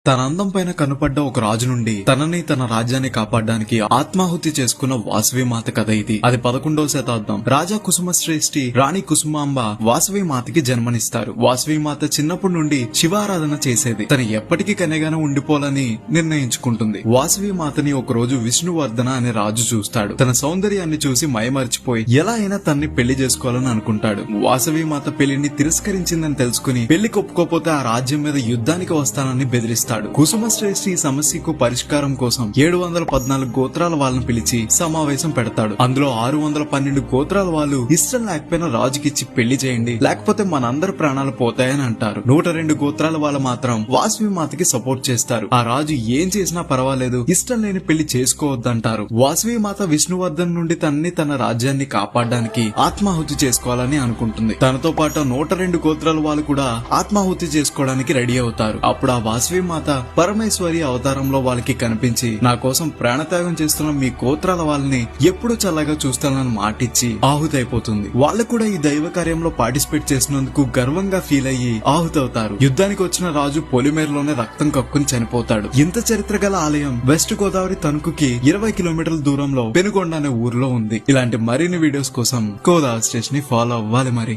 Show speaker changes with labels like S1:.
S1: తన అందం పైన కనుపడ్డ ఒక రాజు నుండి తనని తన రాజ్యాన్ని కాపాడడానికి ఆత్మాహుతి చేసుకున్న వాసవి మాత కథ ఇది. అది 11వ శతాబ్దం. రాజా కుసుమశ్రేష్ఠి రాణి కుసుమాంబ వాసవి మాతకి జన్మనిస్తారు. వాసవి మాత చిన్నప్పటి నుండి శివారాధన చేసేది. తను ఎప్పటికీ కన్యగానే ఉండిపోవాలని నిర్ణయించుకుంటుంది. వాసవి మాతని ఒక రోజు విష్ణువర్ధన అనే రాజు చూస్తాడు. తన సౌందర్యాన్ని చూసి మైమరిచిపోయి ఎలా అయినా తన్ని పెళ్లి చేసుకోవాలని అనుకుంటాడు. వాసవి మాత పెళ్లిని తిరస్కరించిందని తెలుసుకుని పెళ్లికి ఒప్పుకోపోతే ఆ రాజ్యం మీద యుద్ధానికి వస్తానని బెదిరిస్తాడు. కుసుమశ్రేష్ఠి ఈ సమస్యకు పరిష్కారం కోసం 714 గోత్రాల వాళ్ళని పిలిచి సమావేశం పెడతాడు. అందులో 612 గోత్రాల వాళ్ళు ఇష్టం లేకపోయినా రాజుకిచ్చి పెళ్లి చేయండి, లేకపోతే మనందరి ప్రాణాలు పోతాయని అంటారు. 102 గోత్రాల వాళ్ళు మాత్రం వాసవి మాతకి సపోర్ట్ చేస్తారు. ఆ రాజు ఏం చేసినా పర్వాలేదు, ఇష్టం లేని పెళ్లి చేసుకోవద్దంటారు. వాసవి మాత విష్ణువర్ధన్ నుండి తన రాజ్యాన్ని కాపాడడానికి ఆత్మాహుతి చేసుకోవాలని అనుకుంటుంది. తనతో పాటు 102 గోత్రాల వాళ్ళు కూడా ఆత్మాహుతి చేసుకోవడానికి రెడీ అవుతారు. అప్పుడు ఆ వాసవి మాత పరమేశ్వరి అవతారంలో వాళ్ళకి కనిపించి నా కోసం ప్రాణత్యాగం చేస్తున్న మీ గోత్రాల వాళ్ళని ఎప్పుడు చల్లగా చూస్తానని మాటిచ్చి ఆహుతైపోతుంది. వాళ్ళు కూడా ఈ దైవ కార్యంలో పార్టిసిపేట్ చేసినందుకు గర్వంగా ఫీల్ అయ్యి ఆహుతవుతారు. యుద్ధానికి వచ్చిన రాజు పొలిమేరలోనే రక్తం కక్కుని చనిపోతాడు. ఇంత చరిత్ర గల ఆలయం వెస్ట్ గోదావరి తణుకుకి 20 కిలోమీటర్ల దూరంలో పెనుగొండ అనే ఊర్లో ఉంది. ఇలాంటి మరిన్ని వీడియోస్ కోసం గోదావరి స్టేషన్ ని ఫాలో అవ్వాలి మరి.